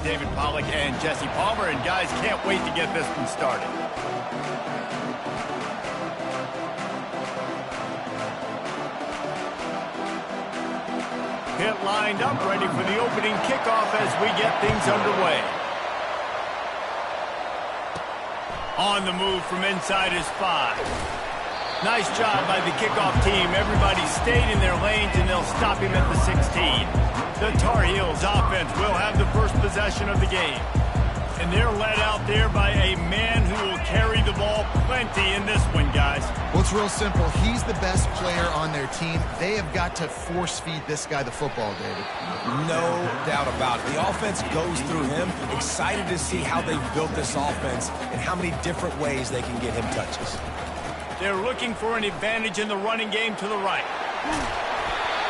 David Pollock and Jesse Palmer, and guys can't wait to get this one started. Hit lined up, ready for the opening kickoff as we get things underway. On the move from inside his 5. Nice job by the kickoff team. Everybody stayed in their lanes, and they'll stop him at the 16. The Tar Heels offense will have the first possession of the game. And they're led out there by a man who will carry the ball plenty in this one, guys. Well, it's real simple. He's the best player on their team. They have got to force-feed this guy the football, David. No doubt about it. The offense goes through him. Excited to see how they've built this offense and how many different ways they can get him touches. They're looking for an advantage in the running game to the right.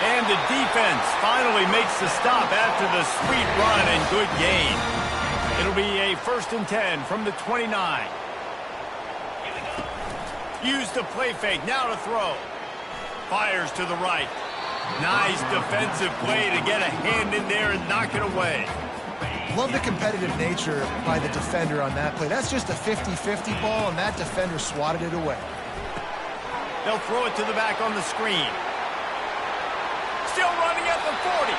And the defense finally makes the stop after the sweet run and good gain. It'll be a 1st and 10 from the 29. Use the play fake, now to throw. Fires to the right. Nice defensive play to get a hand in there and knock it away. Love the competitive nature by the defender on that play. That's just a 50-50 ball, and that defender swatted it away. They'll throw it to the back on the screen. Still running at the 40.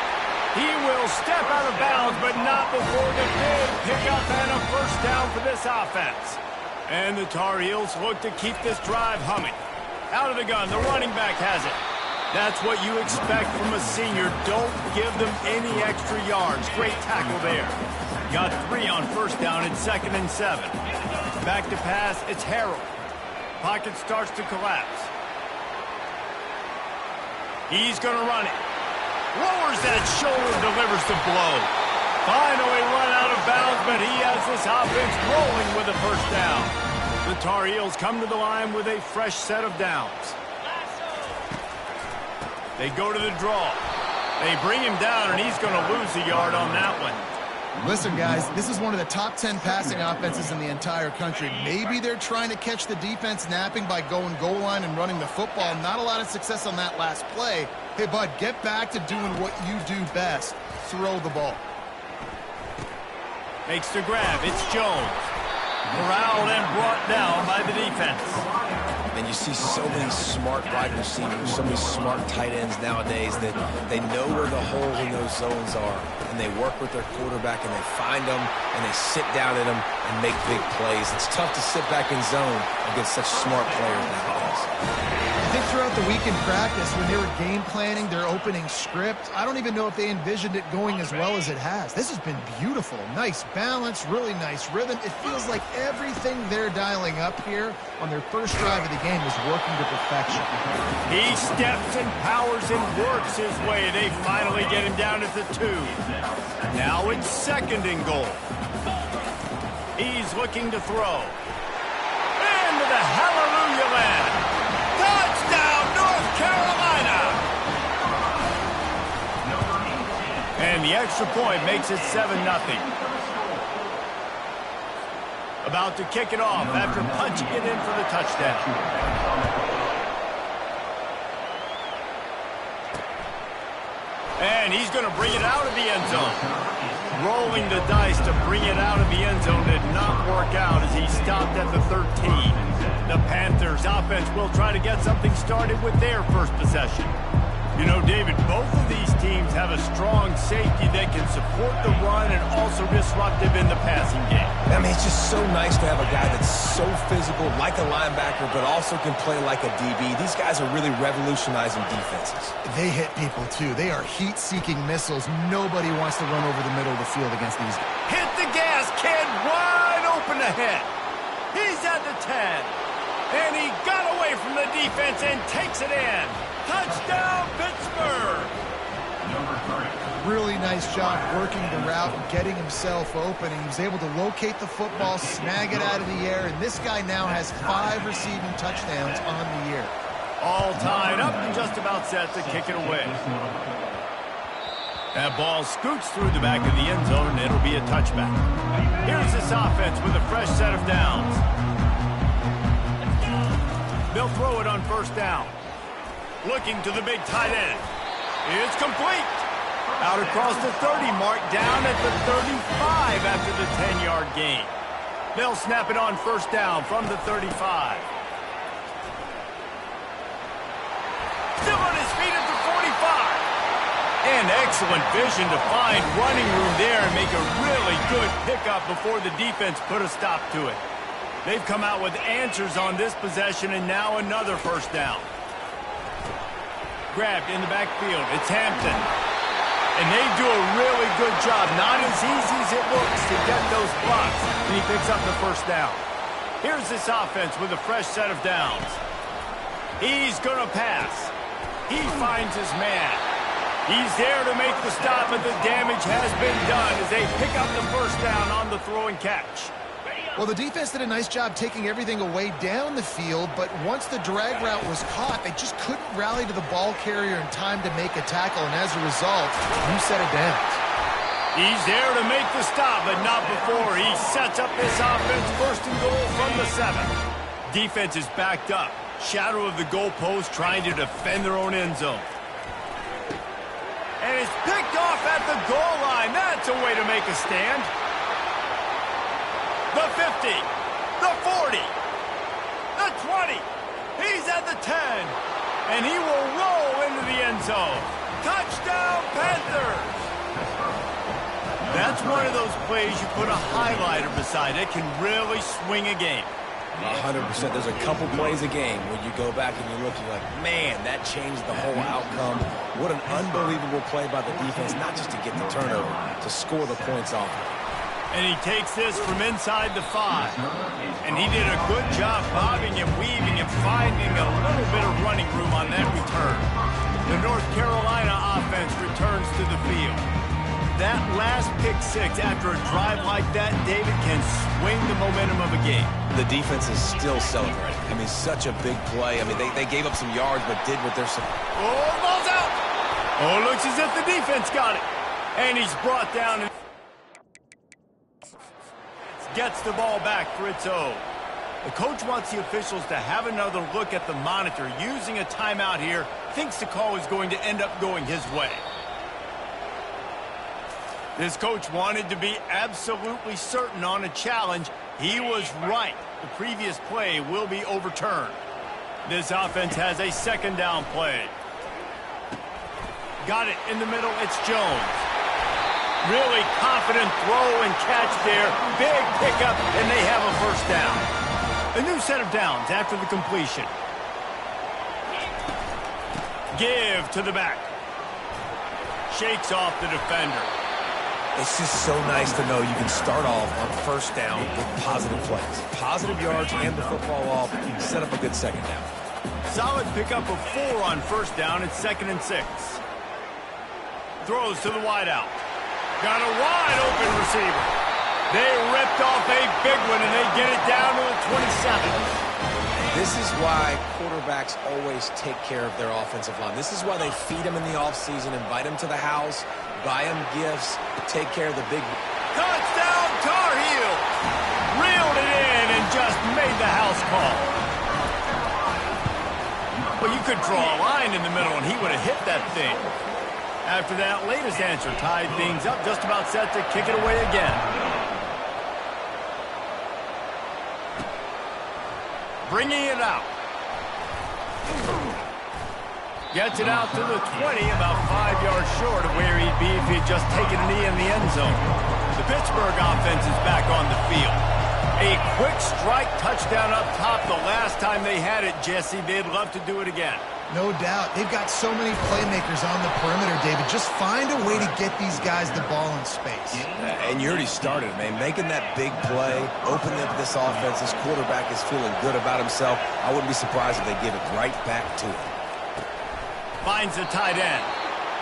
He will step out of bounds, but not before the big pickup and a 1st down for this offense. And the Tar Heels look to keep this drive humming. Out of the gun, the running back has it. That's what you expect from a senior. Don't give them any extra yards. Great tackle there. Got 3 on 1st down and 2nd and 7. Back to pass, it's Harold. Pocket starts to collapse. He's going to run it. Lowers that shoulder, delivers the blow. Finally run out of bounds, but he has this offense rolling with a 1st down. The Tar Heels come to the line with a fresh set of downs. They go to the draw. They bring him down, and he's going to lose a yard on that one. Listen, guys, this is one of the top 10 passing offenses in the entire country. Maybe they're trying to catch the defense napping by going goal line and running the football. Not a lot of success on that last play. Hey, bud, get back to doing what you do best. Throw the ball. Makes the grab. It's Jones. Corralled and brought down by the defense. And you see so many smart wide receivers, so many smart tight ends nowadays that they know where the holes in those zones are, and they work with their quarterback, and they find them, and they sit down in them and make big plays. It's tough to sit back in zone against such smart players nowadays. I think throughout the week in practice, when they were game planning their opening script, I don't even know if they envisioned it going as well as it has. This has been beautiful. Nice balance, really nice rhythm. It feels like everything they're dialing up here on their first drive of the game is working to perfection. He steps and powers and works his way. They finally get him down at the 2. Now it's 2nd and goal. He's looking to throw. Into the hallelujah land. Touchdown, North Carolina! And the extra point makes it 7-0. About to kick it off after punching it in for the touchdown. And he's going to bring it out of the end zone. Rolling the dice to bring it out of the end zone did not work out as he stopped at the 13. The Panthers offense will try to get something started with their first possession. You know, David, both of these teams have a strong safety that can support the run and also disruptive in the passing game. I mean, it's just so nice to have a guy that's so physical, like a linebacker, but also can play like a DB. These guys are really revolutionizing defenses. They hit people, too. They are heat-seeking missiles. Nobody wants to run over the middle of the field against these guys. Hit the gas, kid. Wide open ahead. He's at the 10. And he got away from the defense and takes it in. Touchdown, Pittsburgh! Really nice job working the route and getting himself open. And he was able to locate the football, snag it out of the air, and this guy now has 5 receiving touchdowns on the year. All tied up and just about set to kick it away. That ball scoots through the back of the end zone, and it'll be a touchback. Here's this offense with a fresh set of downs. They'll throw it on 1st down. Looking to the big tight end. It's complete. Out across the 30 mark, down at the 35 after the 10-yard gain. They'll snap it on first down from the 35. Still on his feet at the 45. And excellent vision to find running room there and make a really good pickup before the defense put a stop to it. They've come out with answers on this possession, and now another first down. Grabbed in the backfield. It's Hampton. And they do a really good job. Not as easy as it looks to get those blocks. And he picks up the first down. Here's this offense with a fresh set of downs. He's going to pass. He finds his man. He's there to make the stop, but the damage has been done as they pick up the first down on the throw and catch. Well, the defense did a nice job taking everything away down the field, but once the drag route was caught, they just couldn't rally to the ball carrier in time to make a tackle, and as a result, you set it down. He's there to make the stop, but not before he sets up this offense first and goal from the 7. Defense is backed up. Shadow of the goalpost trying to defend their own end zone. And it's picked off at the goal line. That's a way to make a stand. The 50, the 40, the 20. He's at the 10, and he will roll into the end zone. Touchdown, Panthers! That's one of those plays you put a highlighter beside it, can really swing a game. 100%. There's a couple plays a game when you go back and you look, you're like, man, that changed the whole outcome. What an unbelievable play by the defense, not just to get the turnover, to score the points off of it. And he takes this from inside the 5. And he did a good job bobbing and weaving and finding a little bit of running room on that return. The North Carolina offense returns to the field. That last pick 6 after a drive like that, David, can swing the momentum of a game. The defense is still celebrating. I mean, such a big play. I mean, they gave up some yards but did what they're supposed to. Oh, the ball's out! Oh, it looks as if the defense got it. And he's brought down and gets the ball back for its own. The coach wants the officials to have another look at the monitor. Using a timeout here, thinks the call is going to end up going his way. This coach wanted to be absolutely certain on a challenge. He was right. The previous play will be overturned. This offense has a second down play. Got it in the middle. It's Jones. Really confident throw and catch there. Big pickup, and they have a first down. A new set of downs after the completion. Give to the back. Shakes off the defender. It's just so nice to know you can start off on first down with positive plays. Positive yards, hand the football off, set up a good second down. Solid pickup of 4 on first down. It's 2nd and 6. Throws to the wideout. Got a wide open receiver. They ripped off a big one, and they get it down to the 27. This is why quarterbacks always take care of their offensive line. This is why they feed them in the offseason, invite them to the house, buy them gifts, take care of the big... Touchdown, Tar Heels! Reeled it in and just made the house call. Well, you could draw a line in the middle, and he would have hit that thing. After that latest answer tied things up, just about set to kick it away again. Bringing it out. Gets it out to the 20, about 5 yards short of where he'd be if he had just taken a knee in the end zone. The Pittsburgh offense is back on the field. A quick strike touchdown up top the last time they had it, Jesse. They'd love to do it again. No doubt. They've got so many playmakers on the perimeter, David. Just find a way to get these guys the ball in space. And you already started, man. Making that big play, opening up this offense. This quarterback is feeling good about himself. I wouldn't be surprised if they give it right back to him. Finds the tight end.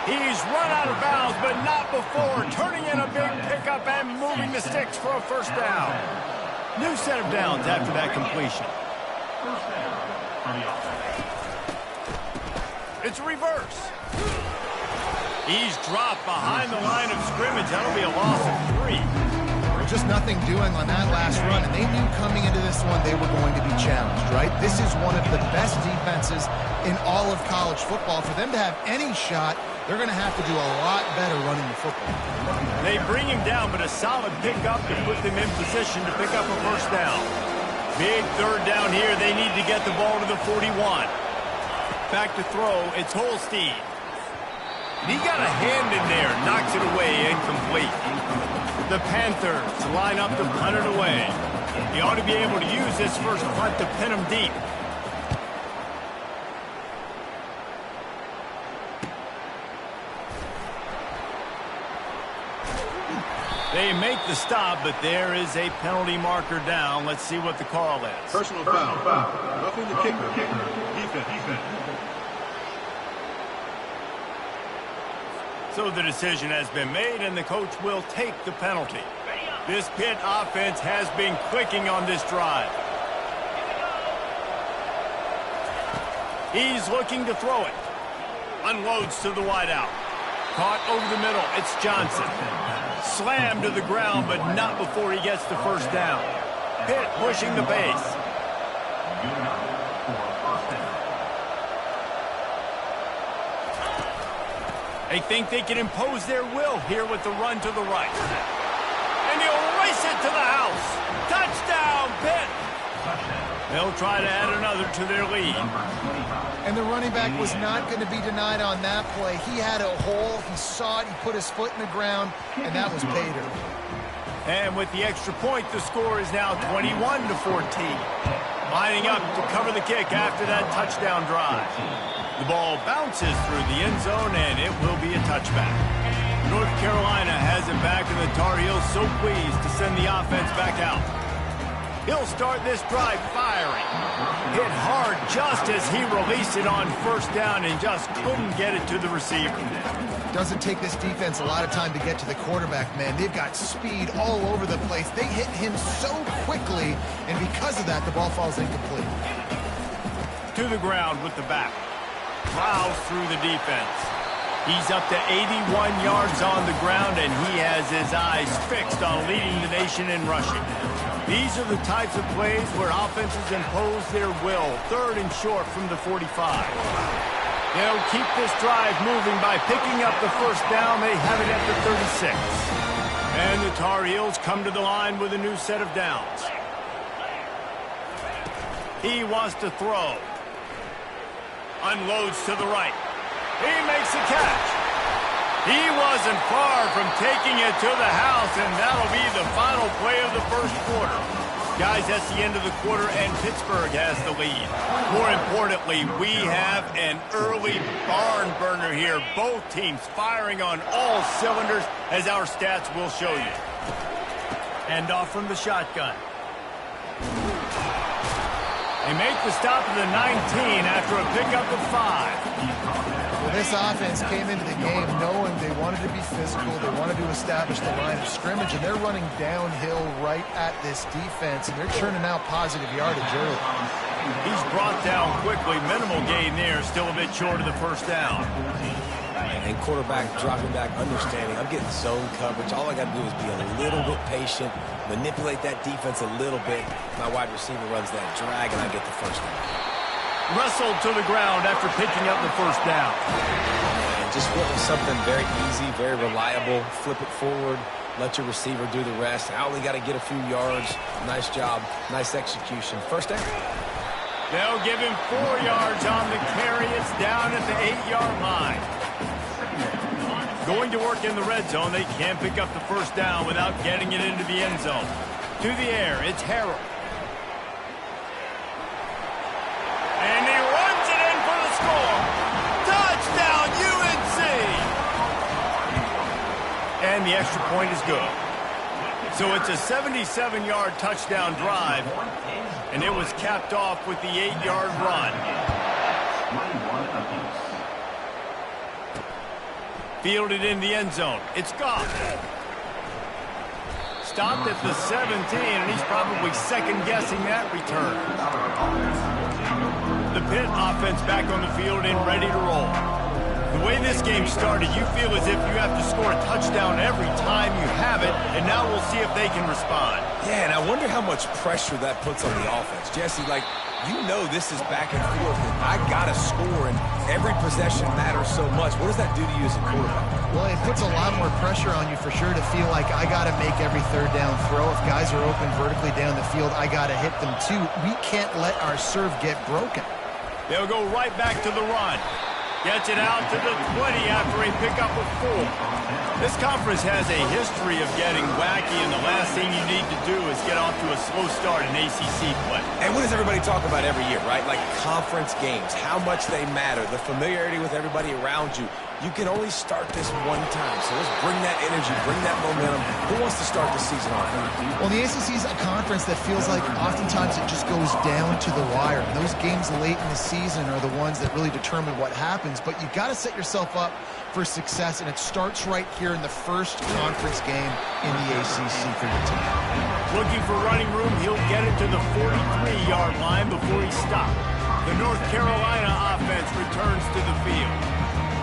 He's run out of bounds, but not before. Turning in a big pickup and moving the sticks for a first down. New set of downs after that completion. It's a reverse. He's dropped behind the line of scrimmage. That'll be a loss of 3. just nothing doing on that last run, and they knew coming into this one they were going to be challenged, right? This is one of the best defenses in all of college football. For them to have any shot, they're going to have to do a lot better running the football. They bring him down, but a solid pickup to put them in position to pick up a first down. Big third down here. They need to get the ball to the 41. Back to throw. It's Holstein. He got a hand in there. Knocks it away. Incomplete. The Panthers line up to punt it away. He ought to be able to use this first punt to pin him deep. They make the stop, but there is a penalty marker down. Let's see what the call is. Personal foul. Roughing the kicker. Defense. So the decision has been made, and the coach will take the penalty. This Pitt offense has been clicking on this drive. He's looking to throw it. Unloads to the wideout. Caught over the middle. It's Johnson. Slammed to the ground, but not before he gets the first down. Pitt pushing the base. They think they can impose their will here with the run to the right. And he'll race it to the house. Touchdown, Pitt! They'll try to add another to their lead. And the running back was not going to be denied on that play. He had a hole. He saw it. He put his foot in the ground, and that was pay dirt. And with the extra point, the score is now 21-14. Lining up to cover the kick after that touchdown drive. The ball bounces through the end zone, and it will be a touchback. North Carolina has it back, and the Tar Heels so pleased to send the offense back out. He'll start this drive firing. Hit hard just as he released it on first down and just couldn't get it to the receiver. Doesn't take this defense a lot of time to get to the quarterback, man. They've got speed all over the place. They hit him so quickly, and because of that, the ball falls incomplete. To the ground with the back. Plows through the defense. He's up to 81 yards on the ground, and he has his eyes fixed on leading the nation in rushing. These are the types of plays where offenses impose their will. Third and short from the 45. They'll keep this drive moving by picking up the first down. They have it at the 36. And the Tar Heels come to the line with a new set of downs. He wants to throw. Unloads to the right. He makes a catch. He wasn't far from taking it to the house, and that'll be the final play of the first quarter. Guys, that's the end of the quarter, and Pittsburgh has the lead. More importantly, we have an early barn burner here. Both teams firing on all cylinders, as our stats will show you. And off from the shotgun. They make the stop at the 19 after a pickup of 5. Well, this offense came into the game knowing they wanted to be physical, they wanted to establish the line of scrimmage, and they're running downhill right at this defense, and they're churning out positive yardage early. He's brought down quickly. Minimal gain there, still a bit short of the first down. And quarterback dropping back, understanding, I'm getting zone coverage. All I got to do is be a little bit patient, manipulate that defense a little bit. My wide receiver runs that drag, and I get the first down. Wrestled to the ground after picking up the first down. And just went with something very easy, very reliable. Flip it forward, let your receiver do the rest. I only got to get a few yards. Nice job, nice execution. First down. They'll give him 4 yards on the carry. It's down at the 8-yard line. Going to work in the red zone. They can't pick up the first down without getting it into the end zone. To the air, it's Harrell. And he runs it in for the score. Touchdown, UNC! And the extra point is good. So it's a 77-yard touchdown drive, and it was capped off with the 8-yard run. Fielded in the end zone. It's gone. Stopped at the 17, and he's probably second-guessing that return. The Pitt offense back on the field and ready to roll. The way this game started, you feel as if you have to score a touchdown every time you have it, and now we'll see if they can respond. Yeah, and I wonder how much pressure that puts on the offense. Jesse, like, you know this is back and forth, and I got to score, and every possession matters so much. What does that do to you as a quarterback? Well, it puts a lot more pressure on you for sure to feel like I got to make every third down throw. If guys are open vertically down the field, I got to hit them too. We can't let our serve get broken. They'll go right back to the run. Gets it out to the 20 after a pickup of 4. This conference has a history of getting wacky, and the last thing you need to do is get off to a slow start in ACC play. And what does everybody talk about every year, right? Like conference games, how much they matter, the familiarity with everybody around you. You can only start this one time, so let's bring that energy, bring that momentum. Who wants to start the season off? Well, the ACC is a conference that feels like oftentimes it just goes down to the wire. And those games late in the season are the ones that really determine what happens. But you got to set yourself up for success, and it starts right here in the first conference game in the ACC for your team. Looking for running room, he'll get it to the 43-yard line before he stopped. The North Carolina offense returns to the field.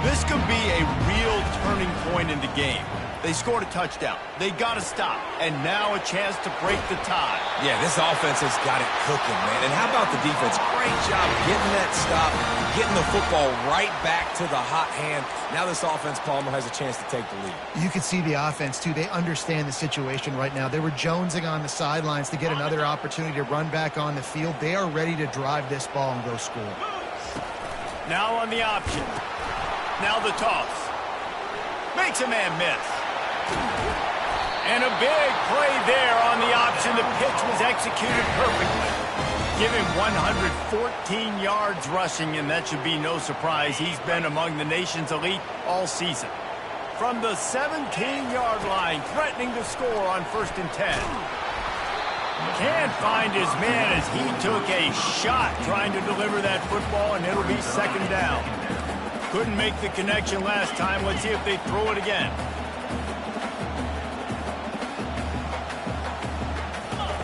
This could be a real turning point in the game. They scored a touchdown. They got to stop. And now a chance to break the tie. Yeah, this offense has got it cooking, man. And how about the defense? Great job getting that stop, getting the football right back to the hot hand. Now this offense, Palmer, has a chance to take the lead. You can see the offense, too. They understand the situation right now. They were jonesing on the sidelines to get another opportunity to run back on the field. They are ready to drive this ball and go score. Now on the option. Now the toss. Makes a man miss. And a big play there on the option. The pitch was executed perfectly. Give him 114 yards rushing, and that should be no surprise. He's been among the nation's elite all season. From the 17-yard line, threatening to score on 1st and 10. Can't find his man as he took a shot trying to deliver that football, and it'll be 2nd down. Couldn't make the connection last time. Let's see if they throw it again.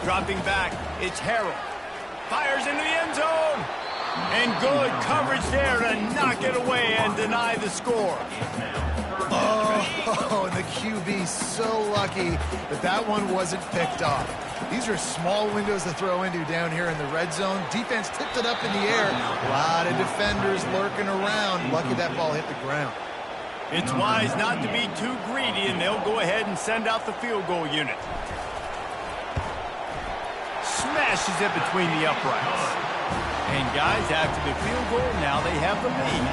Dropping back, it's Harrell. Fires into the end zone. And good coverage there to knock it away and deny the score. Oh, the QB so lucky that that one wasn't picked off. These are small windows to throw into down here in the red zone. Defense tipped it up in the air. A lot of defenders lurking around. Lucky that ball hit the ground. It's wise not to be too greedy, and they'll go ahead and send out the field goal unit. Smashes it between the uprights. And guys, after the field goal, now they have the lead.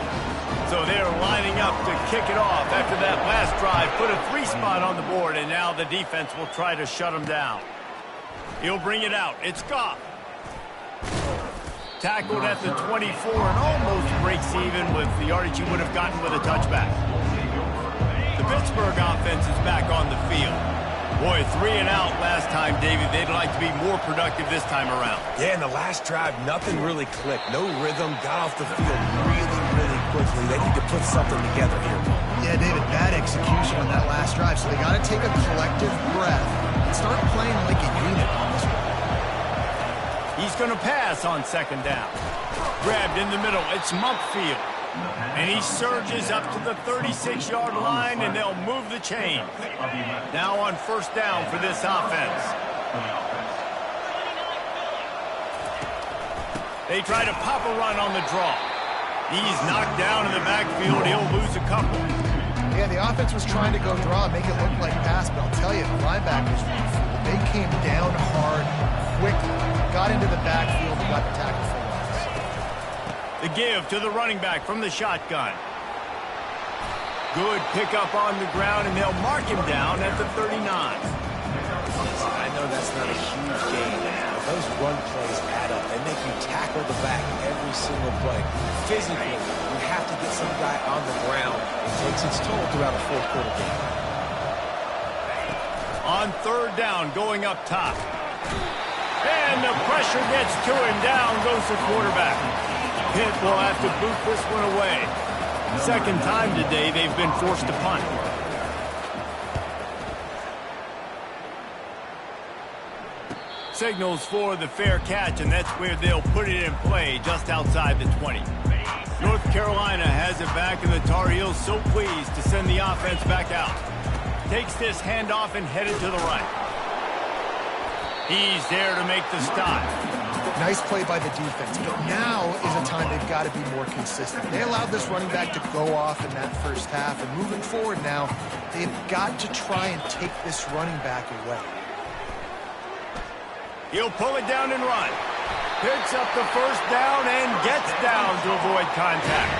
So they're lining up to kick it off after that last drive. Put a 3-spot on the board, and now the defense will try to shut them down. He'll bring it out. It's Goff. Tackled at the 24 and almost breaks even with the yardage he would have gotten with a touchback. The Pittsburgh offense is back on the field. Boy, 3 and out last time, David. They'd like to be more productive this time around. Yeah, in the last drive, nothing really clicked. No rhythm, got off the field really quickly. They need to put something together here. Yeah, David, bad execution on that last drive, so they got to take a collective breath and start playing like a unit on this one. He's going to pass on 2nd down. Grabbed in the middle. It's Mumpfield. And he surges up to the 36-yard line, and they'll move the chain. Now on 1st down for this offense. They try to pop a run on the draw. He's knocked down in the backfield. He'll lose a couple. Yeah, the offense was trying to go draw and make it look like pass, but I'll tell you, the linebackers, they came down hard, quickly, got into the backfield, and got the tackle for loss. The give to the running back from the shotgun. Good pickup on the ground, and they'll mark him down at the 39. I know that's not a huge gain, but those run plays add up. They make you tackle the back every single play. Physically, you have to get some guy on the ground. It takes its toll throughout a 4th-quarter game. On 3rd down, going up top. And the pressure gets to him. Down goes the quarterback. Pitt will have to boot this one away. 2nd time today they've been forced to punt. Signals for the fair catch, and that's where they'll put it in play just outside the 20. North Carolina has it back, and the Tar Heels so pleased to send the offense back out. Takes this handoff and headed to the right. He's there to make the stop. Nice play by the defense, but now is a time they've got to be more consistent. They allowed this running back to go off in that first half, and moving forward now, they've got to try and take this running back away. He'll pull it down and run. Picks up the first down and gets down to avoid contact.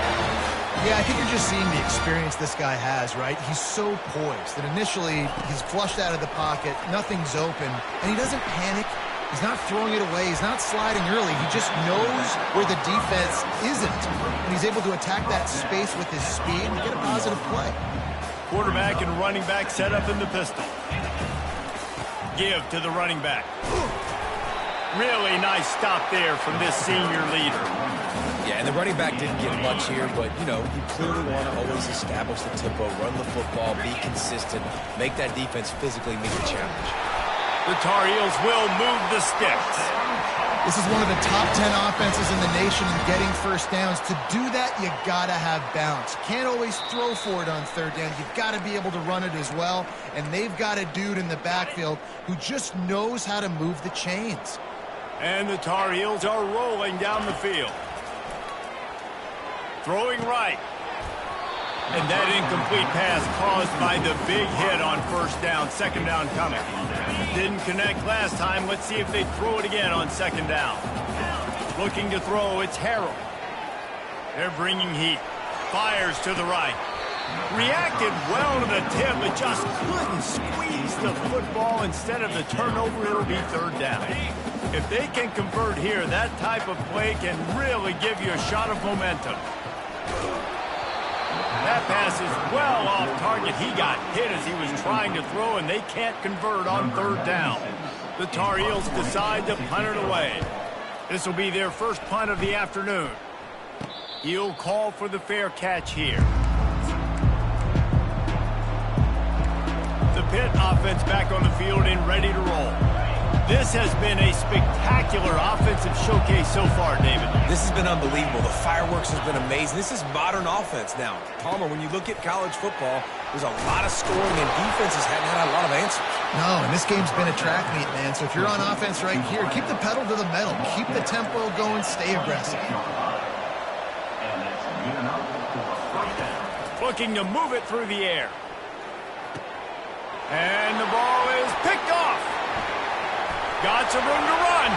Yeah, I think you're just seeing the experience this guy has, right? He's so poised that initially he's flushed out of the pocket, nothing's open, and he doesn't panic. He's not throwing it away. He's not sliding early. He just knows where the defense isn't, and he's able to attack that space with his speed and get a positive play. Quarterback and running back set up in the pistol. Give to the running back. Really nice stop there from this senior leader. Yeah, and the running back didn't get much here, but, you know, you clearly want to always establish the tempo, run the football, be consistent, make that defense physically meet the challenge. The Tar Heels will move the sticks. This is one of the top 10 offenses in the nation in getting first downs. To do that, you got to have balance. You can't always throw for it on third down. You've got to be able to run it as well, and they've got a dude in the backfield who just knows how to move the chains. And the Tar Heels are rolling down the field. Throwing right. And that incomplete pass caused by the big hit on first down. Second down coming. Didn't connect last time. Let's see if they throw it again on second down. Looking to throw, it's Harrell. They're bringing heat. Fires to the right. Reacted well to the tip, but just couldn't squeeze the football. Instead of the turnover, it'll be third down. If they can convert here, that type of play can really give you a shot of momentum. That pass is well off target. He got hit as he was trying to throw, and they can't convert on third down. The Tar Heels decide to punt it away. This will be their first punt of the afternoon. He'll call for the fair catch here. The Pitt offense back on the field and ready to roll. This has been a spectacular offensive showcase so far, David. This has been unbelievable. The fireworks has been amazing. This is modern offense now. Palmer, when you look at college football, there's a lot of scoring, and defenses haven't had a lot of answers. No, and this game's been a track meet, man. So if you're on offense right here, keep the pedal to the metal. Keep the tempo going. Stay aggressive. Looking to move it through the air. And the ball is picked off. Got some room to run.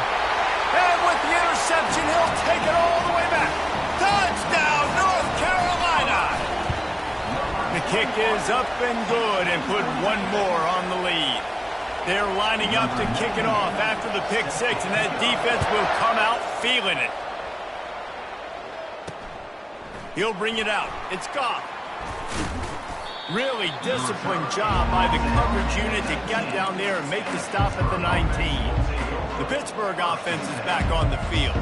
And with the interception, he'll take it all the way back. Touchdown, North Carolina! The kick is up and good and put one more on the lead. They're lining up to kick it off after the pick six, and that defense will come out feeling it. He'll bring it out. It's Goff. Really disciplined job by the coverage unit to get down there and make the stop at the 19. The Pittsburgh offense is back on the field.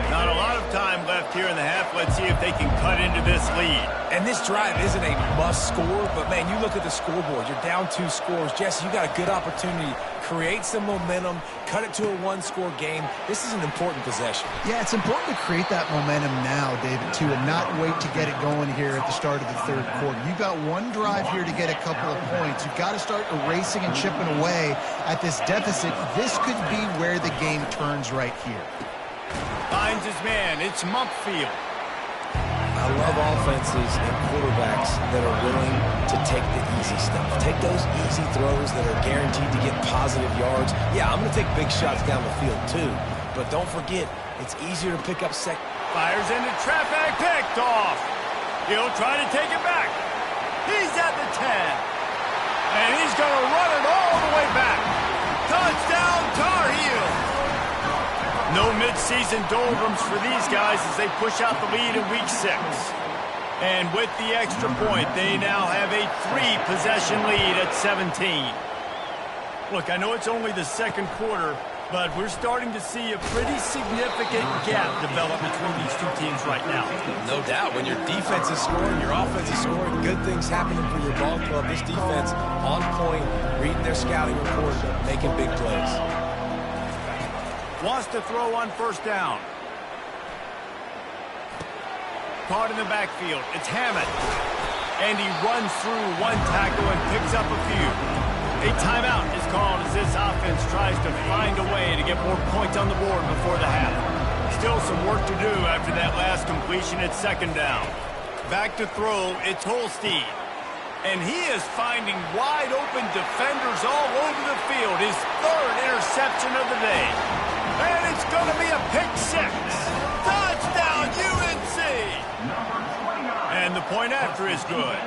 Not a lot of time left here in the half. Let's see if they can cut into this lead. And this drive isn't a must score, but, man, you look at the scoreboard. You're down 2 scores. Jesse, you got a good opportunity. Create some momentum. Cut it to a one-score game. This is an important possession. Yeah, it's important to create that momentum now, David, too, and not wait to get it going here at the start of the third quarter. You've got one drive here to get a couple of points. You've got to start erasing and chipping away at this deficit. This could be where the game turns right here. Finds his man. It's Mumpfield. I love offenses and quarterbacks that are willing to take the easy stuff. Take those easy throws that are guaranteed to get positive yards. Yeah, I'm going to take big shots down the field too. But don't forget, it's easier to pick up Fires into traffic, picked off. He'll try to take it back. He's at the 10. And he's going to run it all the way back. Touchdown, Tar Heels. No midseason doldrums for these guys as they push out the lead in week 6. And with the extra point, they now have a 3-possession lead at 17. Look, I know it's only the second quarter, but we're starting to see a pretty significant gap develop between these two teams right now. No doubt. When your defense is scoring, your offense is scoring, good things happening for your ball club. This defense on point, reading their scouting report, making big plays. Wants to throw on first down. caught in the backfield. It's Hammond. And he runs through one tackle and picks up a few. A timeout is called as this offense tries to find a way to get more points on the board before the half. Still some work to do after that last completion at second down. Back to throw, it's Holstein. And he is finding wide open defenders all over the field. His third interception of the day. And it's going to be a pick six. Touchdown, UNC! And the point after is good.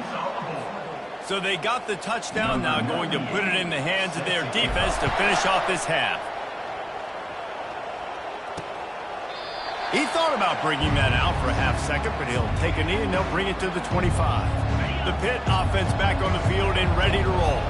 So they got the touchdown, now going to put it in the hands of their defense to finish off this half. He thought about bringing that out for a half second, but he'll take a knee and they'll bring it to the 25. The Pitt offense back on the field and ready to roll.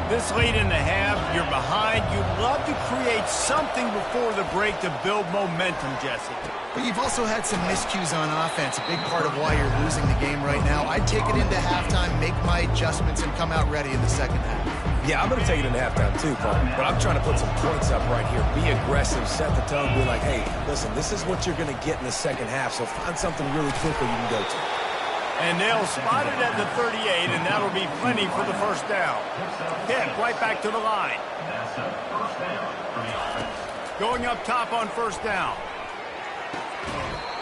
This late in the half, you're behind. You'd love to create something before the break to build momentum, Jesse. But you've also had some miscues on offense, a big part of why you're losing the game right now. I'd take it into halftime, make my adjustments, and come out ready in the second half. Yeah, I'm going to take it into halftime too, Paul. But I'm trying to put some points up right here. Be aggressive, set the tone, be like, hey, listen, this is what you're going to get in the second half, so find something really quickly you can go to. And they'll spot it at the 38, and that'll be plenty for the first down. Pitt right back to the line. Going up top on first down.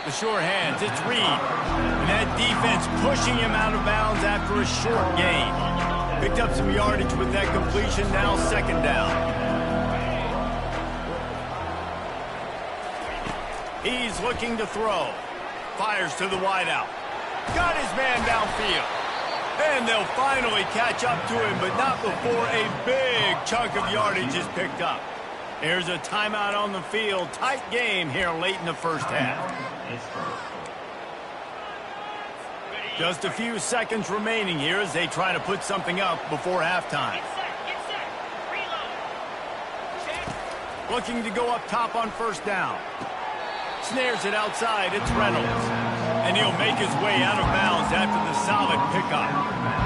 The sure hands, it's Reed. And that defense pushing him out of bounds after a short gain. Picked up some yardage with that completion, now second down. He's looking to throw. Fires to the wideout. Got his man downfield. And they'll finally catch up to him, but not before a big chunk of yardage is picked up. There's a timeout on the field. Tight game here late in the first half. Just a few seconds remaining here as they try to put something up before halftime. Looking to go up top on first down. Snares it outside. It's Reynolds. And he'll make his way out of bounds after the solid pickup.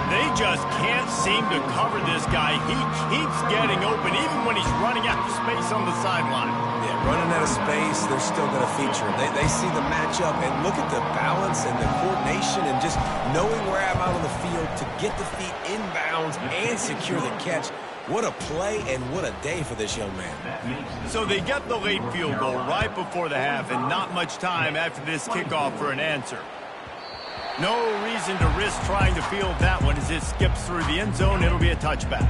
They just can't seem to cover this guy. He keeps getting open even when he's running out of space on the sideline. Yeah, running out of space, they're still going to feature him. They see the matchup, and look at the balance and the coordination and just knowing where I'm out on the field to get the feet inbounds and secure the catch. What a play and what a day for this young man. So they get the late field goal right before the half and not much time after this kickoff for an answer. No reason to risk trying to field that one as it skips through the end zone. It'll be a touchback.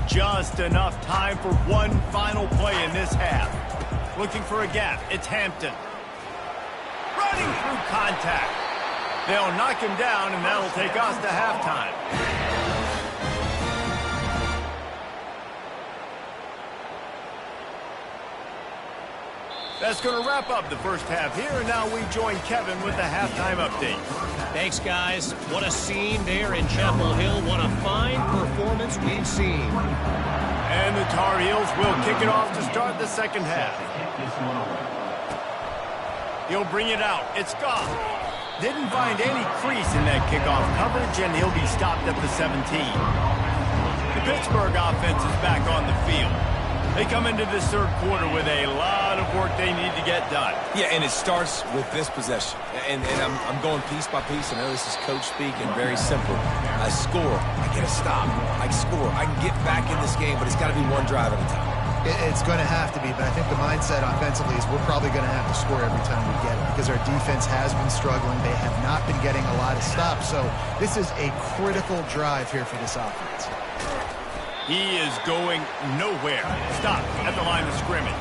Just enough time for one final play in this half. Looking for a gap. It's Hampton. Running through contact. They'll knock him down, and that'll take us to halftime. That's going to wrap up the first half here, and now we join Kevin with the halftime update. Thanks, guys. What a scene there in Chapel Hill. What a fine performance we've seen. And the Tar Heels will kick it off to start the second half. He'll bring it out. It's Goff. Didn't find any crease in that kickoff coverage, and he'll be stopped at the 17. The Pittsburgh offense is back on the field. They come into this third quarter with a lot of work they need to get done. Yeah, and it starts with this possession. And I'm going piece by piece. I know this is coach speak and very simple. I score. I get a stop. I score. I can get back in this game, but it's got to be one drive at a time. It's going to have to be, but I think the mindset offensively is we're probably going to have to score every time we get it because our defense has been struggling. They have not been getting a lot of stops, so this is a critical drive here for this offense. He is going nowhere. Stopped at the line of scrimmage.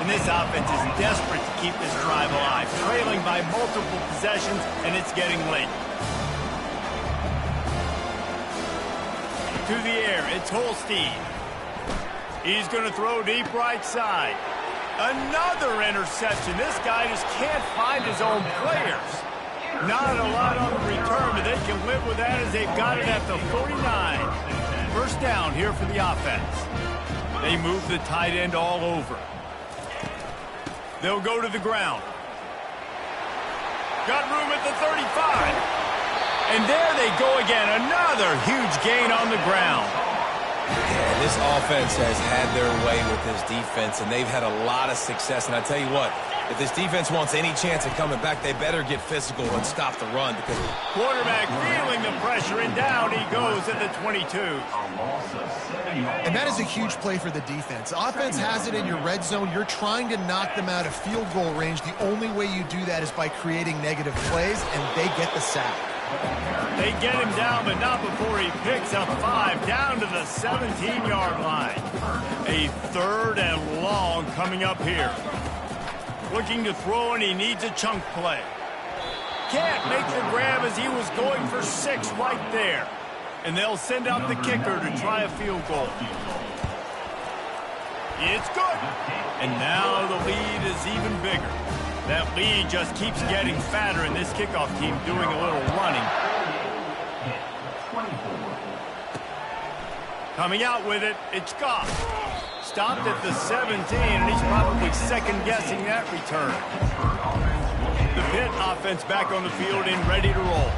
And this offense is desperate to keep this drive alive, trailing by multiple possessions, and it's getting late. To the air, it's Holstein. He's going to throw deep right side. Another interception. This guy just can't find his own players. Not a lot on the return, but they can live with that as they've got it at the 49. First down here for the offense. They move the tight end all over. They'll go to the ground. Got room at the 35. And there they go again. Another huge gain on the ground. Yeah, This offense has had their way with this defense, and they've had a lot of success. And I tell you what, if this defense wants any chance of coming back, they better get physical and stop the run. Because quarterback feeling the pressure, and down he goes at the 22. And that is a huge play for the defense. Offense has it in your red zone. You're trying to knock them out of field goal range. The only way you do that is by creating negative plays, and they get the sack. They get him down, but not before he picks up 5 down to the 17-yard line. A 3rd and long coming up here. Looking to throw, and he needs a chunk play. Can't make the grab as he was going for 6 right there. And they'll send out the kicker to try a field goal. It's good. And now the lead is even bigger. That lead just keeps getting fatter, and this kickoff team doing a little running. Coming out with it, it's Goff. Stopped at the 17, and he's probably second-guessing that return. The Pitt offense back on the field and ready to roll.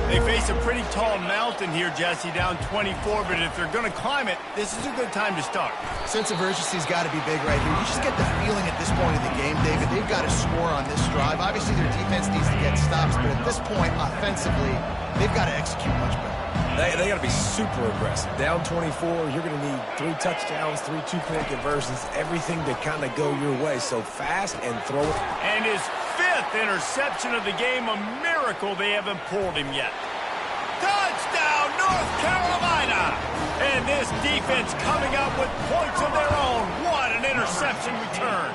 They face a pretty tall mountain here, Jesse, down 24, but if they're going to climb it, this is a good time to start. Sense of urgency's got to be big right here. You just get the feeling at this point of the game, David, they've got to score on this drive. Obviously, their defense needs to get stops, but at this point, offensively, they've got to execute much better. They got to be super aggressive. Down 24, you're going to need 3 touchdowns, 3 two-point conversions, everything to kind of go your way. So fast and throw it. And his 5th interception of the game, a miracle they haven't pulled him yet. Touchdown, North Carolina! And this defense coming up with points of their own. What an interception return.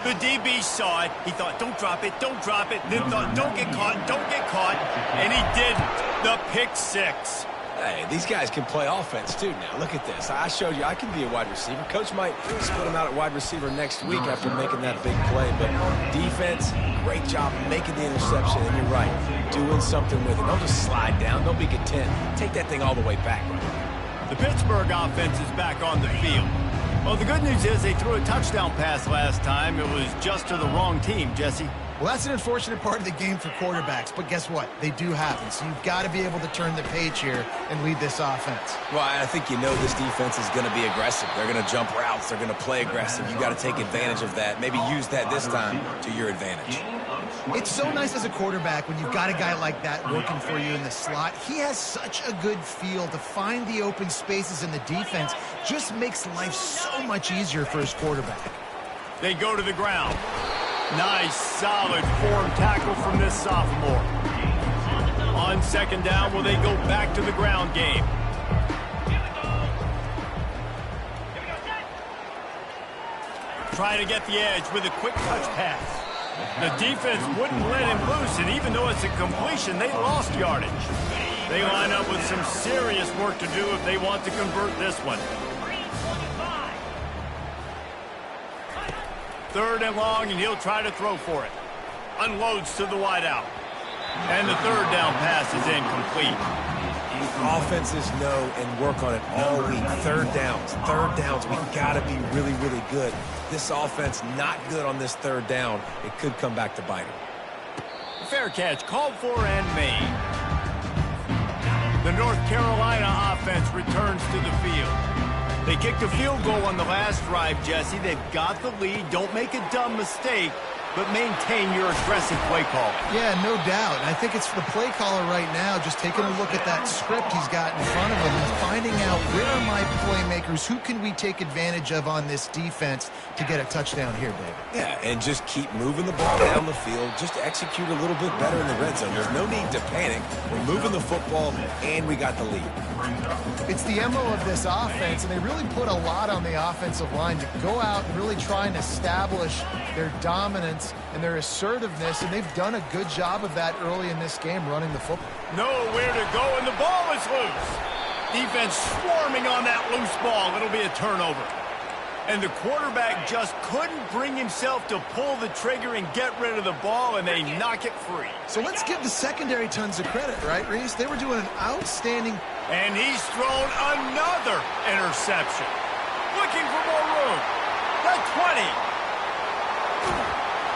The DB saw it. He thought, don't drop it, don't drop it. Then thought, don't get caught, don't get caught. And he didn't. The pick 6. Hey, these guys can play offense, too, now. Look at this. I showed you I can be a wide receiver. Coach might split him out at wide receiver next week after making that big play. But defense, great job making the interception. And you're right, doing something with it. Don't just slide down. Don't be content. Take that thing all the way back. The Pittsburgh offense is back on the field. Well, the good news is they threw a touchdown pass last time. It was just to the wrong team, Jesse. Well, that's an unfortunate part of the game for quarterbacks, but guess what? They do happen, so you've got to be able to turn the page here and lead this offense. Well, I think you know this defense is going to be aggressive. They're going to jump routes. They're going to play aggressive. You got to take advantage of that. Maybe use that this time to your advantage. It's so nice as a quarterback when you've got a guy like that working for you in the slot. He has such a good feel to find the open spaces in the defense. Just makes life so much easier for his quarterback. They go to the ground. Nice, solid form tackle from this sophomore. On 2nd down, will they go back to the ground game? Trying to get the edge with a quick touch pass. The defense wouldn't let him loose, and even though it's a completion, they lost yardage. They line up with some serious work to do if they want to convert this one. 3rd and long, and he'll try to throw for it. Unloads to the wideout. And the 3rd down pass is incomplete. Offenses know and work on it all week. 3rd downs. We've got to be really, really good. This offense not good on this 3rd down. It could come back to bite them. Fair catch, called for and made. The North Carolina offense returns to the field. They kicked a field goal on the last drive, Jesse. They've got the lead. Don't make a dumb mistake, but maintain your aggressive play call. Yeah, no doubt. And I think it's the play caller right now just taking a look at that script he's got in front of him and finding out where are my playmakers, who can we take advantage of on this defense to get a touchdown here, David. Yeah, and just keep moving the ball down the field. Just execute a little bit better in the red zone. There's no need to panic. We're moving the football, and we got the lead. It's the MO of this offense, and they really put a lot on the offensive line to go out and really try and establish their dominance and their assertiveness, and they've done a good job of that early in this game running the football. Nowhere to go, and the ball is loose. Defense swarming on that loose ball. It'll be a turnover. And the quarterback just couldn't bring himself to pull the trigger and get rid of the ball, and they knock it free. So let's give the secondary tons of credit, right, Reese? They were doing an outstanding... And he's thrown another interception. Looking for more room. The 20.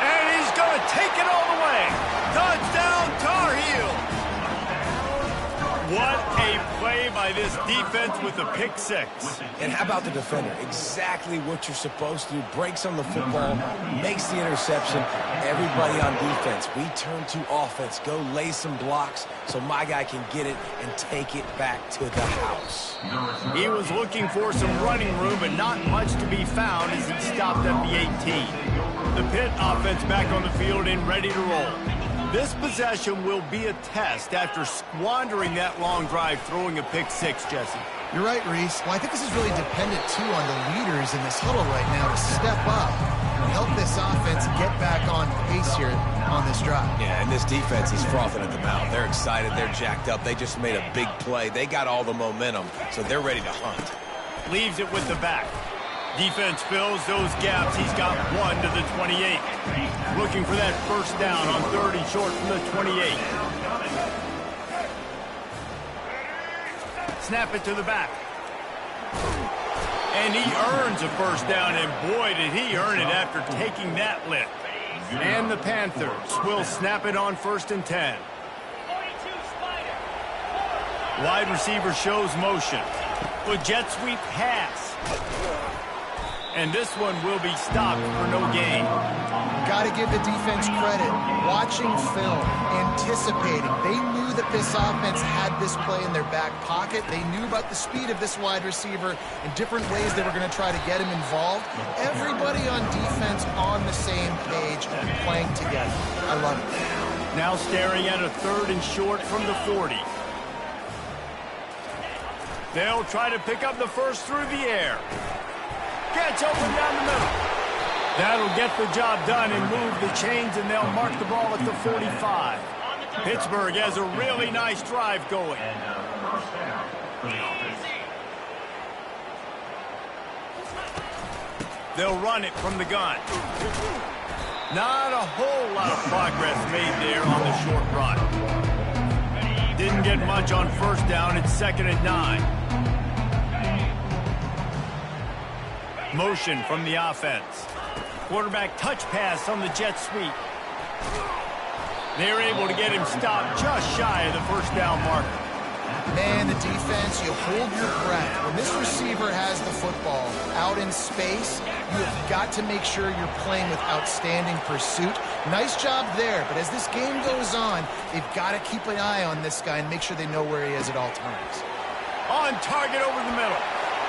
And he's going to take it all the way. Touchdown, Tar Heels. What a play by this defense with a pick six. And how about the defender? Exactly what you're supposed to do. Breaks on the football, makes the interception. Everybody on defense, we turn to offense. Go lay some blocks so my guy can get it and take it back to the house. He was looking for some running room, but not much to be found as he stopped at the 18. The Pitt offense back on the field and ready to roll. This possession will be a test after squandering that long drive throwing a pick six, Jesse. You're right, Reese. Well, I think this is really dependent, too, on the leaders in this huddle right now to step up and help this offense get back on pace here on this drive. Yeah, and this defense is frothing at the mouth. They're excited. They're jacked up. They just made a big play. They got all the momentum, so they're ready to hunt. Leaves it with the back. Defense fills those gaps. He's got one to the 28. Looking for that first down on 30 short from the 28. Snap it to the back. And he earns a first down, and boy, did he earn it after taking that lick. And the Panthers will snap it on 1st and 10. Wide receiver shows motion. With jet sweep pass. And this one will be stopped for no gain. Got to give the defense credit. Watching film, anticipating. They knew that this offense had this play in their back pocket. They knew about the speed of this wide receiver and different ways they were going to try to get him involved. Everybody on defense on the same page, playing together. I love it. Now staring at a 3rd and short from the 40. They'll try to pick up the first through the air. Gets open down the middle. That'll get the job done and move the chains, and they'll mark the ball at the 45. Pittsburgh has a really nice drive going. They'll run it from the gun. Not a whole lot of progress made there on the short run. Didn't get much on first down. It's 2nd and 9. Motion from the offense. Quarterback touch pass on the jet sweep. They're able to get him stopped just shy of the first down marker. Man, the defense, you hold your breath. When this receiver has the football out in space, you have got to make sure you're playing with outstanding pursuit. Nice job there, but as this game goes on, they've got to keep an eye on this guy and make sure they know where he is at all times. On target over the middle.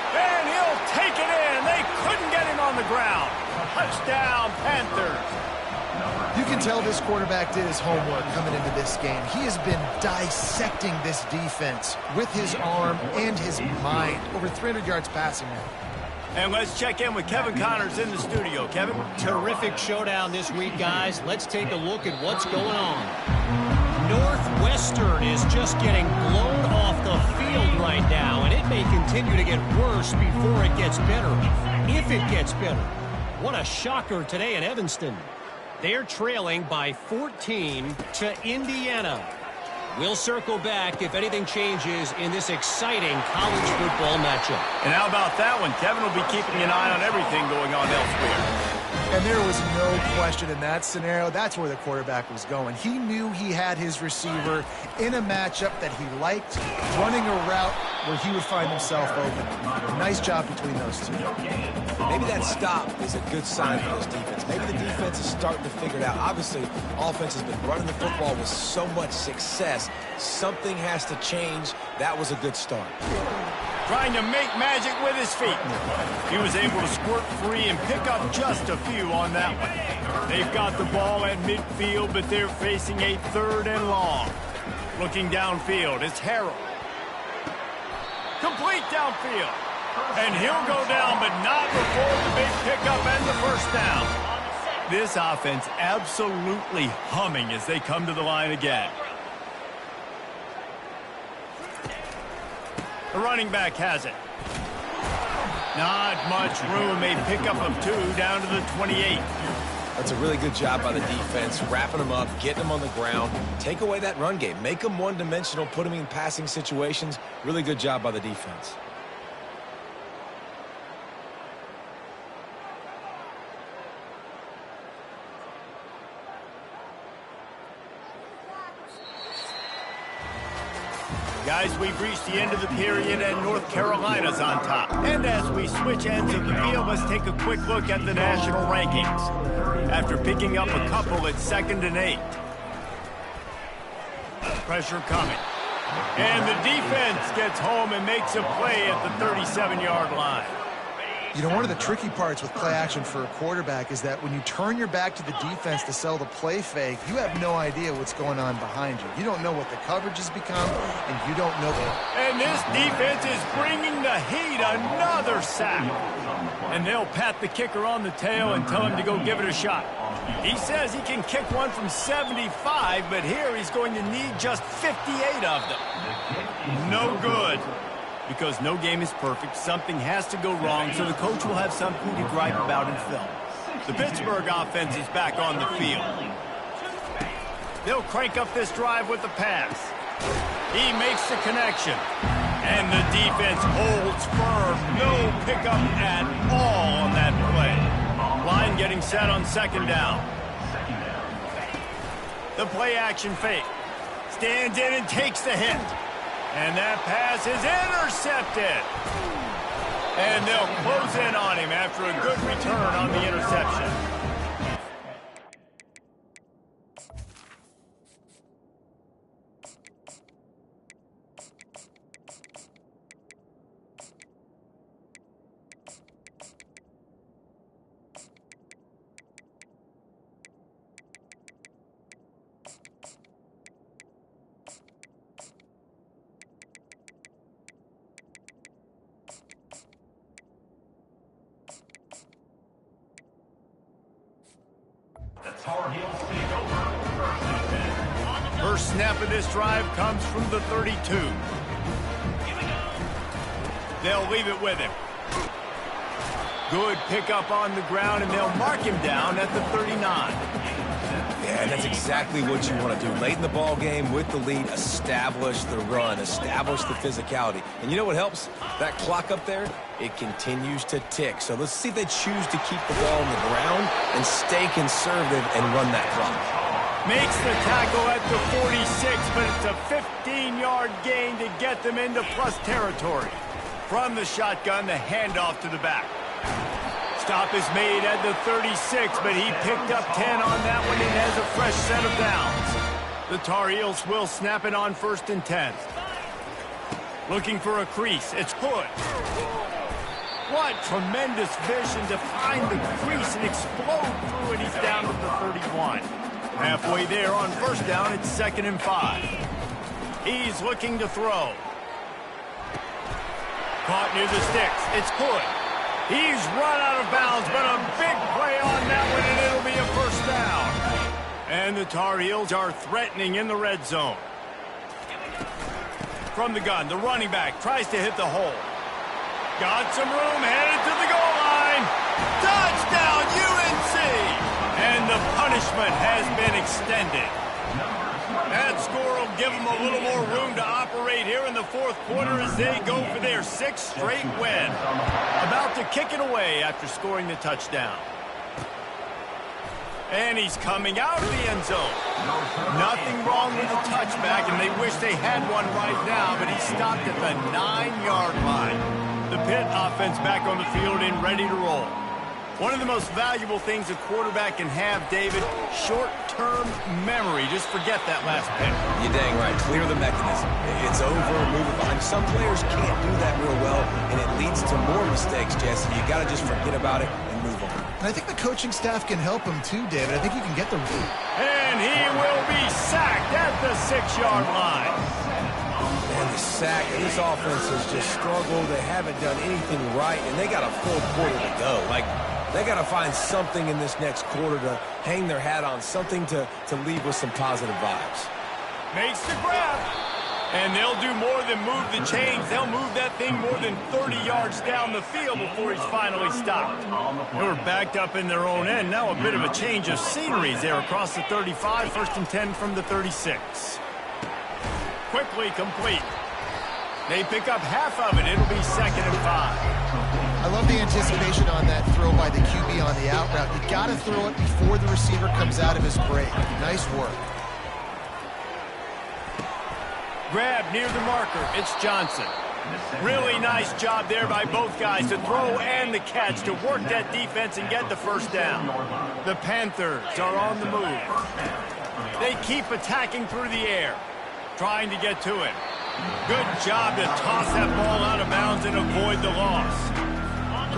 And he'll take it in. They couldn't get him on the ground. Touchdown, Panthers. You can tell this quarterback did his homework coming into this game. He has been dissecting this defense with his arm and his mind. Over 300 yards passing now. And let's check in with Kevin Connors in the studio. Kevin? Terrific showdown this week, guys. Let's take a look at what's going on. Northwestern is just getting blown off the field right now, and it may continue to get worse before it gets better, if it gets better. What a shocker today in Evanston. They're trailing by 14 to Indiana. We'll circle back if anything changes in this exciting college football matchup. And how about that one? Kevin will be keeping an eye on everything going on elsewhere. And there was no question in that scenario. That's where the quarterback was going. He knew he had his receiver in a matchup that he liked, running a route where he would find himself open. Nice job between those two. Maybe that stop is a good sign for this defense. Maybe the defense is starting to figure it out. Obviously, offense has been running the football with so much success. Something has to change. That was a good start. Trying to make magic with his feet. He was able to squirt free and pick up just a few on that one. They've got the ball at midfield, but they're facing a 3rd and long. Looking downfield, it's Harrell. Complete downfield. And he'll go down, but not before the big pickup and the first down. This offense absolutely humming as they come to the line again. The running back has it. Not much room. A pickup of 2 down to the 28. That's a really good job by the defense, wrapping them up, getting them on the ground. Take away that run game. Make them one-dimensional, put them in passing situations. Really good job by the defense. Guys, we've reached the end of the period, and North Carolina's on top. And as we switch ends of the field, let's take a quick look at the national rankings. After picking up a couple at 2nd and 8. Pressure coming. And the defense gets home and makes a play at the 37-yard line. You know, one of the tricky parts with play action for a quarterback is that when you turn your back to the defense to sell the play fake, you have no idea what's going on behind you. You don't know what the coverage has become, and you don't know. And this defense is bringing the heat. Another sack. And they'll pat the kicker on the tail and tell him to go give it a shot. He says he can kick one from 75, but here he's going to need just 58 of them. No good. Because no game is perfect, something has to go wrong, so the coach will have something to gripe about in film. The Pittsburgh offense is back on the field. They'll crank up this drive with the pass. He makes the connection. And the defense holds firm. No pickup at all on that play. Line getting set on 2nd down. The play action fake. Stands in and takes the hit. And that pass is intercepted. And they'll close in on him after a good return on the interception. First snap of this drive comes from the 32. They'll leave it with him. Good pickup on the ground, and they'll mark him down at the 39. Yeah, that's exactly what you want to do. Late in the ball game with the lead, establish the run, establish the physicality. And you know what helps? That clock up there, it continues to tick. So let's see if they choose to keep the ball on the ground and stay conservative and run that clock. Makes the tackle at the 46, but it's a 15-yard gain to get them into plus territory. From the shotgun, the handoff to the back. Stop is made at the 36, but he picked up 10 on that one and has a fresh set of downs. The Tar Heels will snap it on 1st and 10. Looking for a crease. It's Hood. What tremendous vision to find the crease and explode through it. He's down to the 31. Halfway there on 1st down, it's 2nd and 5. He's looking to throw. Caught near the sticks. It's Hood. He's run out of bounds, but a big play on that one, and it'll be a 1st down. And the Tar Heels are threatening in the red zone. From the gun, the running back tries to hit the hole. Got some room, headed to the goal line. Touchdown, UNC! And the punishment has been extended. That score will give them a little more room to operate here in the 4th quarter as they go for their 6th straight win. About to kick it away after scoring the touchdown. And he's coming out of the end zone. Nothing wrong with the touchback, and they wish they had one right now, but he stopped at the 9-yard line. The Pitt offense back on the field and ready to roll. One of the most valuable things a quarterback can have, David, short-term memory. Just forget that last pick. You're dang right. Clear the mechanism. It's over, move it behind. Some players can't do that real well, and it leads to more mistakes, Jesse. You got to just forget about it and move on. And I think the coaching staff can help him too, David. I think you can get the root. And he will be sacked at the 6-yard line. Man, the sack, and this offense has just struggled. They haven't done anything right, and they got a full quarter to go. They got to find something in this next quarter to hang their hat on, something to leave with some positive vibes. Makes the grab. And they'll do more than move the chains. They'll move that thing more than 30 yards down the field before he's finally stopped. They were backed up in their own end. Now a bit of a change of sceneries there across the 35. 1st and 10 from the 36. Quickly complete. They pick up half of it. It'll be 2nd and 5. I love the anticipation on that throw by the QB on the out route. You got to throw it before the receiver comes out of his break. Nice work. Grab near the marker. It's Johnson. Really nice job there by both guys to throw and the catch to work that defense and get the first down. The Panthers are on the move. They keep attacking through the air, trying to get to it. Good job to toss that ball out of bounds and avoid the loss.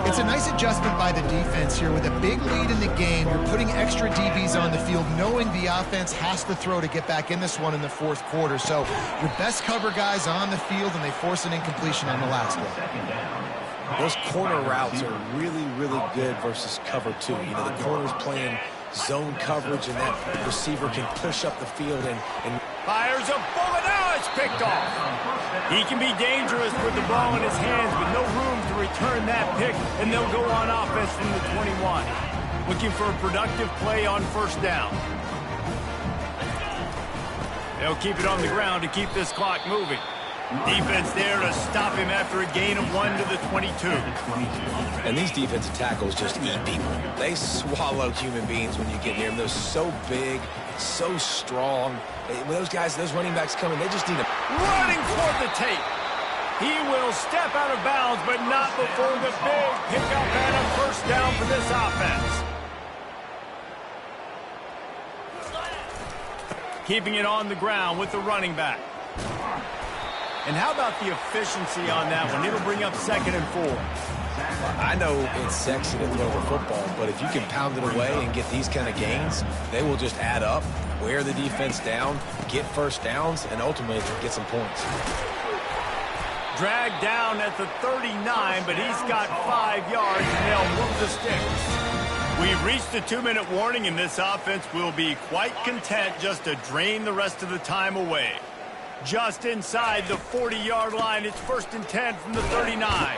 It's a nice adjustment by the defense here. With a big lead in the game, you're putting extra DBs on the field, knowing the offense has to throw to get back in this one in the fourth quarter. So your best cover guys on the field, and they force an incompletion on the last one. Those corner routes are really, really good versus cover two. You know, the corner's playing zone coverage, and that receiver can push up the field and fires a bullet. Now it's picked off. He can be dangerous with the ball in his hands, but no room to return that pick, and they'll go on offense from the 21. Looking for a productive play on first down. They'll keep it on the ground to keep this clock moving. Defense there to stop him after a gain of 1 to the 22. And these defensive tackles just eat people. They swallow human beings when you get near them. They're so big, so strong. When those guys, those running backs come in, they just need a... Running for the tape. He will step out of bounds, but not before the big pickup and a first down for this offense. Keeping it on the ground with the running back. And how about the efficiency on that one? It'll bring up 2nd and 4. I know it's sexy to throw the football, but if you can pound it away and get these kind of gains, they will just add up, wear the defense down, get first downs, and ultimately get some points. Dragged down at the 39, but he's got 5 yards, and they'll move the sticks. We've reached the 2-minute warning, and this offense will be quite content just to drain the rest of the time away. Just inside the 40-yard line, it's 1st and 10 from the 39.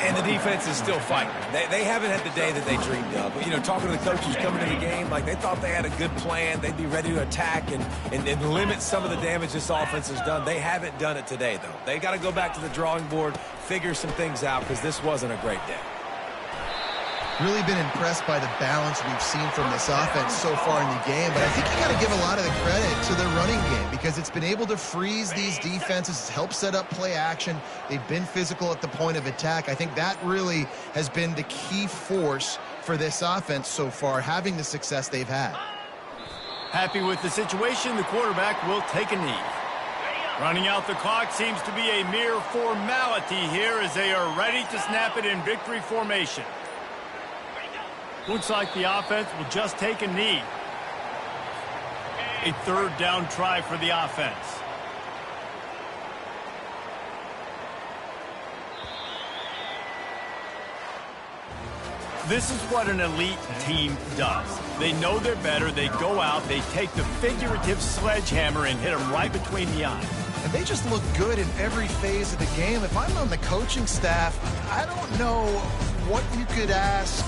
And the defense is still fighting. They haven't had the day that they dreamed of. But, you know, talking to the coaches coming into the game, like they thought they had a good plan. They'd be ready to attack and limit some of the damage this offense has done. They haven't done it today, though. They got to go back to the drawing board, figure some things out, because this wasn't a great day. Really been impressed by the balance we've seen from this offense so far in the game, but I think you got to give a lot of the credit to the running game because it's been able to freeze these defenses, it's helped set up play action. They've been physical at the point of attack. I think that really has been the key force for this offense so far, having the success they've had. Happy with the situation, the quarterback will take a knee. Running out the clock seems to be a mere formality here as they are ready to snap it in victory formation. Looks like the offense will just take a knee. A 3rd down try for the offense. This is what an elite team does. They know they're better. They go out. They take the figurative sledgehammer and hit them right between the eyes. And they just look good in every phase of the game. If I'm on the coaching staff, I don't know what you could ask